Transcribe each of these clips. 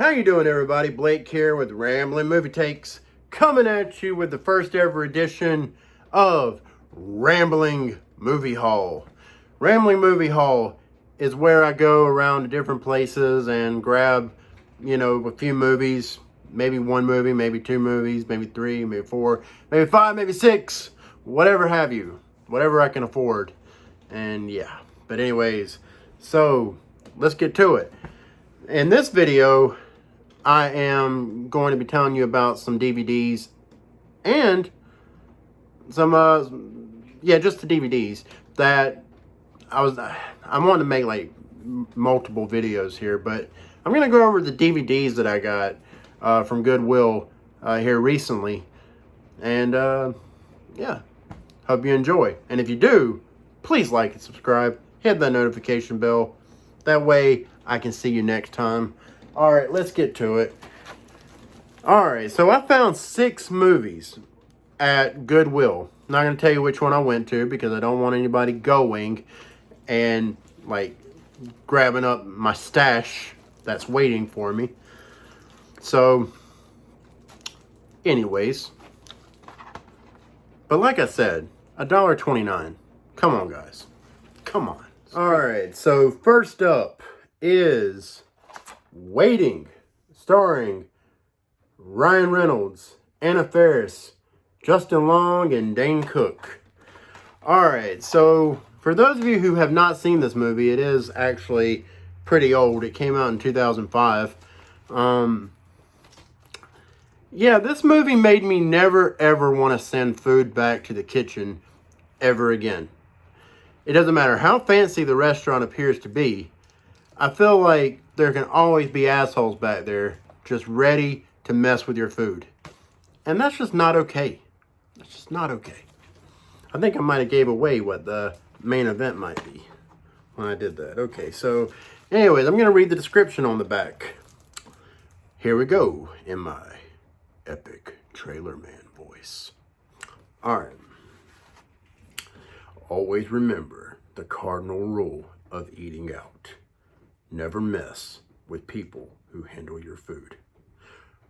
How you doing, everybody? Blake here with Ramblin' Movie Takes, coming at you with the first ever edition of Rambling Movie Haul. Rambling Movie Haul is where I go around to different places and grab, a few movies, maybe one movie, maybe two movies, maybe three, maybe four, maybe five, maybe six, whatever have you, whatever I can afford. And yeah, but anyways, so let's get to it. In this video, I am going to be telling you about some DVDs and some, just the DVDs that I wanted to make like multiple videos here, but I'm going to go over the DVDs that I got from Goodwill here recently. And yeah, hope you enjoy. And if you do, please like and subscribe. Hit that notification bell. That way I can see you next time. All right, let's get to it. All right, so I found 6 movies at Goodwill. I'm not going to tell you which one I went to because I don't want anybody going and like grabbing up my stash that's waiting for me. So, anyways, but like I said, $1.29. Come on, guys. Come on. All right, so first up is Waiting, starring Ryan Reynolds, Anna Faris, Justin Long, and Dane Cook. Alright, so for those of you who have not seen this movie, it is actually pretty old. It came out in 2005. Yeah, this movie made me never ever want to send food back to the kitchen ever again. It doesn't matter how fancy the restaurant appears to be. I feel like there can always be assholes back there just ready to mess with your food. And that's just not okay. That's just not okay. I think I might have gave away what the main event might be when I did that. Okay, so anyways, I'm going to read the description on the back. Here we go in my epic trailer man voice. All right. Always remember the cardinal rule of eating out. Never mess with people who handle your food.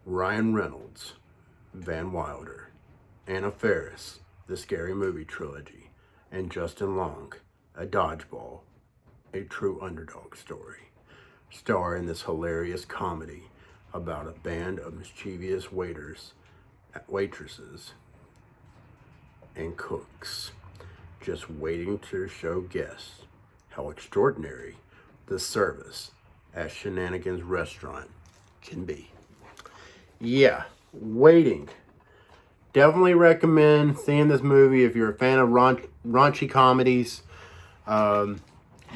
Ryan Reynolds, Van Wilder, Anna Faris, The Scary Movie Trilogy, and Justin Long, A Dodgeball, a true underdog story. Star in this hilarious comedy about a band of mischievous waitresses, and cooks, just waiting to show guests how extraordinary the service at Shenanigans Restaurant can be. Yeah, Waiting. Definitely recommend seeing this movie if you're a fan of raunchy comedies. But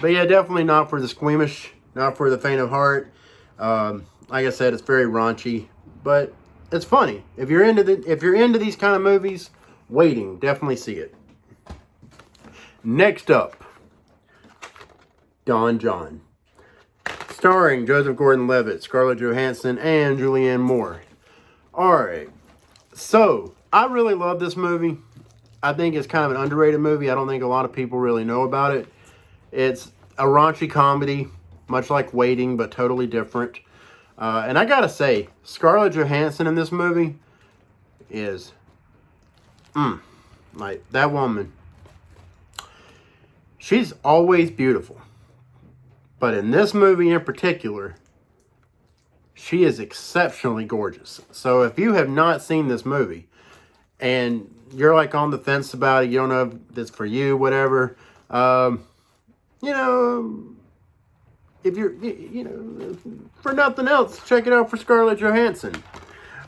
yeah, definitely not for the squeamish, not for the faint of heart. Like I said, it's very raunchy, but it's funny. If you're into these kind of movies, Waiting, definitely see it. Next up, Don John, starring Joseph Gordon-Levitt, Scarlett Johansson, and Julianne Moore. Alright, so I really love this movie. I think it's kind of an underrated movie. I don't think a lot of people really know about it. It's a raunchy comedy, much like Waiting, but totally different. And I gotta say, Scarlett Johansson in this movie is, like, that woman, she's always beautiful. But in this movie in particular, she is exceptionally gorgeous. So if you have not seen this movie and you're like on the fence about it, you don't know if it's for you, whatever, if you're, for nothing else, check it out for Scarlett Johansson.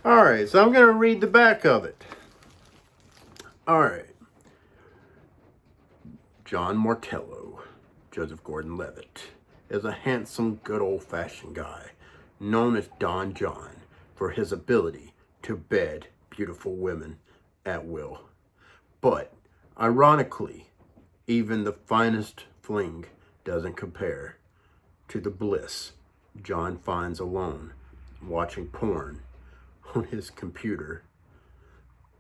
All right, so I'm going to read the back of it. All right. John Martello, Joseph Gordon-Levitt, is a handsome, good old-fashioned guy known as Don John for his ability to bed beautiful women at will. But, ironically, even the finest fling doesn't compare to the bliss John finds alone watching porn on his computer.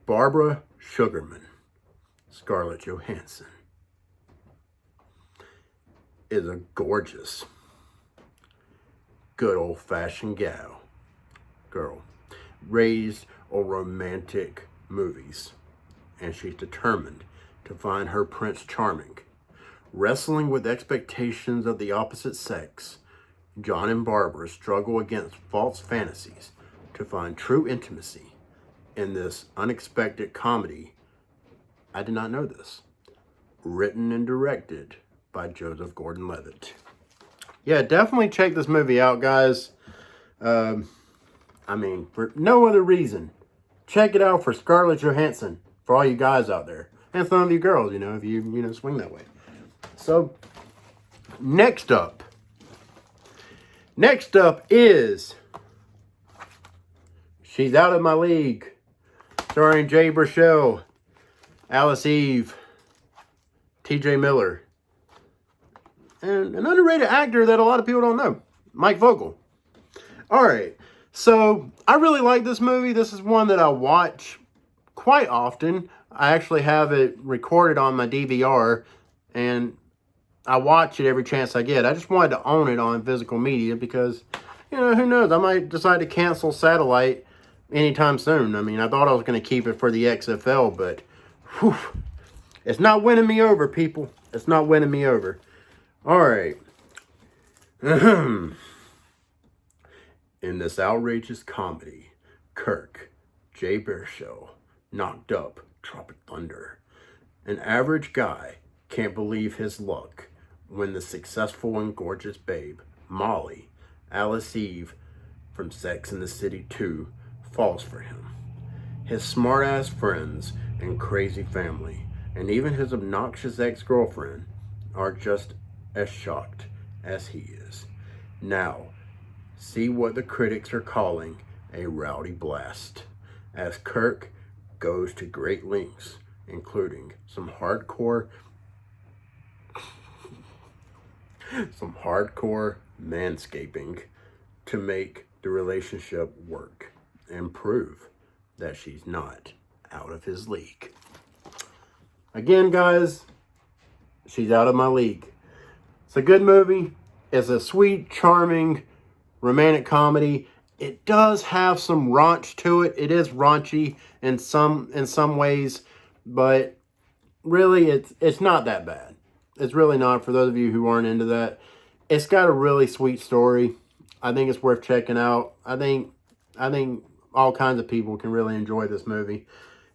Barbara Sugarman, Scarlett Johansson, is a gorgeous, good old-fashioned gal girl, raised on romantic movies, and she's determined to find her Prince Charming. Wrestling with expectations of the opposite sex, John and Barbara struggle against false fantasies to find true intimacy in this unexpected comedy. I did not know this. Written and directed by Joseph Gordon-Levitt. Yeah, definitely check this movie out, guys. I mean, for no other reason. Check it out for Scarlett Johansson, for all you guys out there. And some of you girls, if you swing that way. So, next up is She's Out of My League, starring Jay Baruchel, Alice Eve, T.J. Miller, and an underrated actor that a lot of people don't know, Mike Vogel. All right, so I really like this movie. This is one that I watch quite often. I actually have it recorded on my DVR, and I watch it every chance I get. I just wanted to own it on physical media because, who knows? I might decide to cancel satellite anytime soon. I mean, I thought I was going to keep it for the XFL, but whew, it's not winning me over, people. It's not winning me over. All right. In this outrageous comedy, Kirk, Jay Baruchel, knocked up Tropic Thunder. An average guy can't believe his luck when the successful and gorgeous babe, Molly, Alice Eve from Sex and the City 2, falls for him. His smart-ass friends and crazy family, and even his obnoxious ex-girlfriend, are just as shocked as he is. Now, see what the critics are calling a rowdy blast, as Kirk goes to great lengths, including some hardcore manscaping to make the relationship work and prove that she's not out of his league. Again, guys, She's Out of My League. It's a good movie. It's a sweet, charming, romantic comedy. It does have some raunch to it. It is raunchy in some ways, but really it's not that bad. It's really not, for those of you who aren't into that. It's got a really sweet story. I think it's worth checking out. I think all kinds of people can really enjoy this movie.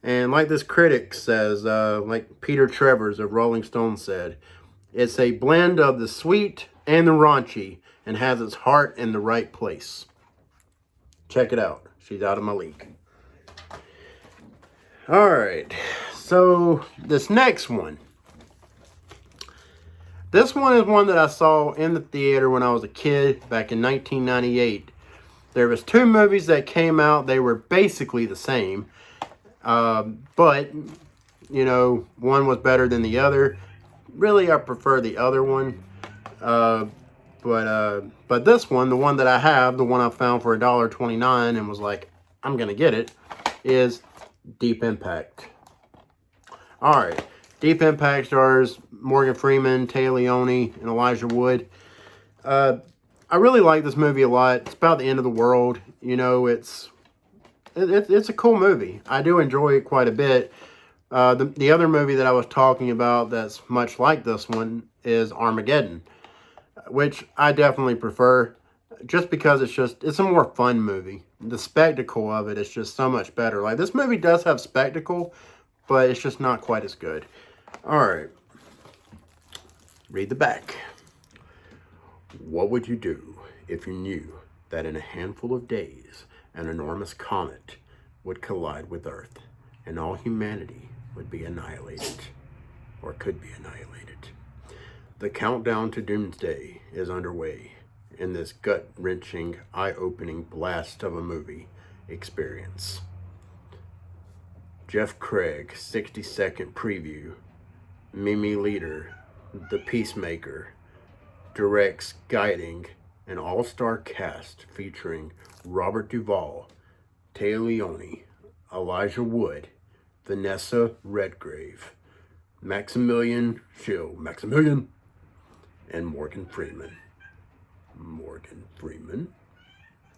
And like this critic says, like Peter Travers of Rolling Stone said, it's a blend of the sweet and the raunchy and has its heart in the right place. Check it out. She's Out of My League. All right. So this next one. This one is one that I saw in the theater when I was a kid back in 1998. There was two movies that came out. They were basically the same. But, one was better than the other. Really, I prefer the other one. But this one, the one that I have, the one I found for $1.29 and was like, I'm going to get it, is Deep Impact. All right. Deep Impact stars Morgan Freeman, Téa Leoni, and Elijah Wood. I really like this movie a lot. It's about the end of the world. It's a cool movie. I do enjoy it quite a bit. The other movie that I was talking about that's much like this one is Armageddon, which I definitely prefer just because it's a more fun movie. The spectacle of it is just so much better. Like, this movie does have spectacle, but it's just not quite as good. All right. Read the back. What would you do if you knew that in a handful of days, an enormous comet would collide with Earth and all humanity would be annihilated, or could be annihilated? The countdown to doomsday is underway in this gut-wrenching, eye-opening blast of a movie experience. Jeff Craig, 60-second preview. Mimi Leder, the Peacemaker, directs, guiding an all-star cast featuring Robert Duvall, Téa Leoni, Elijah Wood, Vanessa Redgrave, Maximilian Schell, and Morgan Freeman.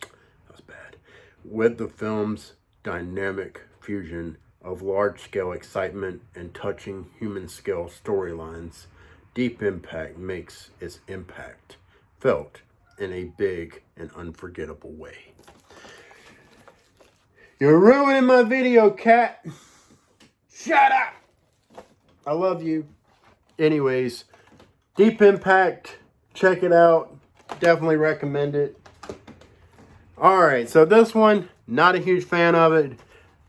That was bad. with the film's dynamic fusion of large-scale excitement and touching human-scale storylines, Deep Impact makes its impact felt in a big and unforgettable way. You're ruining my video, cat. Shut up. I love you. Anyways, Deep Impact, check it out. Definitely recommend it. Alright, so this one, not a huge fan of it.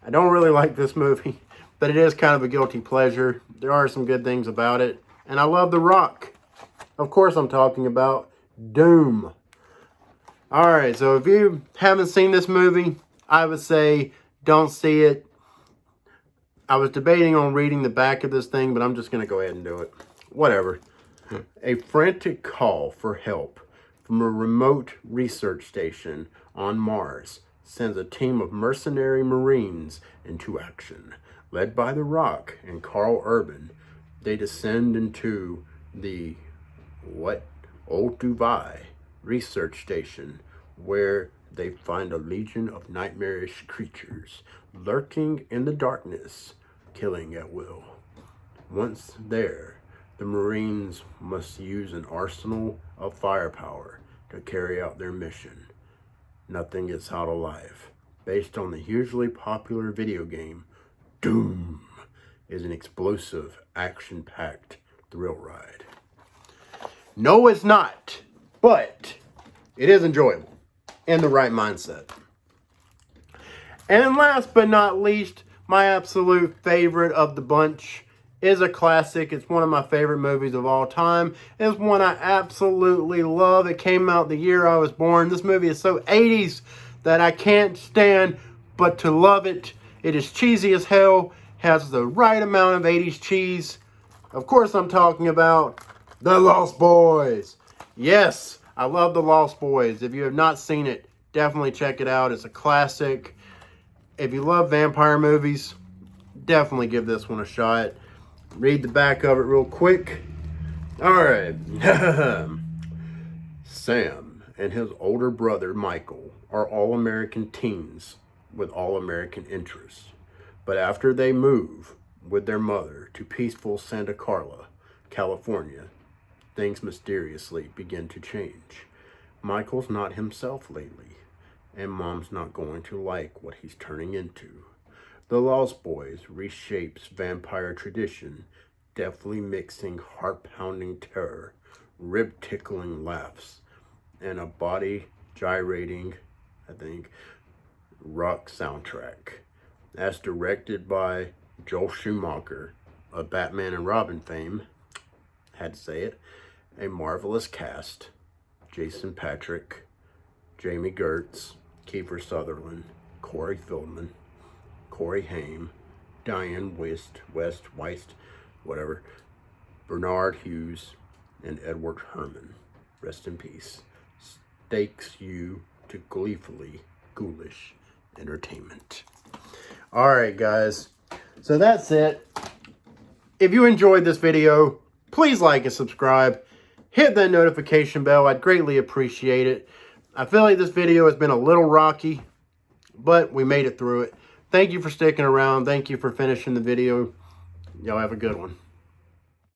I don't really like this movie, but it is kind of a guilty pleasure. There are some good things about it. And I love The Rock. Of course I'm talking about Doom. Alright, so if you haven't seen this movie, I would say don't see it. I was debating on reading the back of this thing, but I'm just going to go ahead and do it. Whatever. A frantic call for help from a remote research station on Mars sends a team of mercenary Marines into action. Led by The Rock and Carl Urban, they descend into the Old-Dubai research station, where they find a legion of nightmarish creatures lurking in the darkness, killing at will. Once there, the Marines must use an arsenal of firepower to carry out their mission. Nothing gets out alive. Based on the hugely popular video game, Doom is an explosive, action-packed thrill ride. No, it's not, but it is enjoyable in the right mindset. And last but not least, my absolute favorite of the bunch is a classic. It's one of my favorite movies of all time. It's one I absolutely love. It came out the year I was born. This movie is so 80s that I can't stand but to love it. It is cheesy as hell, has the right amount of 80s cheese. Of course I'm talking about The Lost Boys. Yes, I love The Lost Boys. If you have not seen it, definitely check it out. It's a classic. If you love vampire movies, definitely give this one a shot. Read the back of it real quick. Alright. Sam and his older brother Michael are all-American teens with all-American interests. But after they move with their mother to peaceful Santa Carla, California, things mysteriously begin to change. Michael's not himself lately, and Mom's not going to like what he's turning into. The Lost Boys reshapes vampire tradition, deftly mixing heart-pounding terror, rib-tickling laughs, and a body-gyrating, rock soundtrack. As directed by Joel Schumacher of Batman and Robin fame, had to say it, a marvelous cast: Jason Patric, Jamie Gertz, Kiefer Sutherland, Corey Feldman, Corey Haim, Diane West, Bernard Hughes, and Edward Herman. Rest in peace. Takes you to gleefully ghoulish entertainment. Alright guys, so that's it. If you enjoyed this video, please like and subscribe. Hit that notification bell. I'd greatly appreciate it. I feel like this video has been a little rocky, but we made it through it. Thank you for sticking around. Thank you for finishing the video. Y'all have a good one.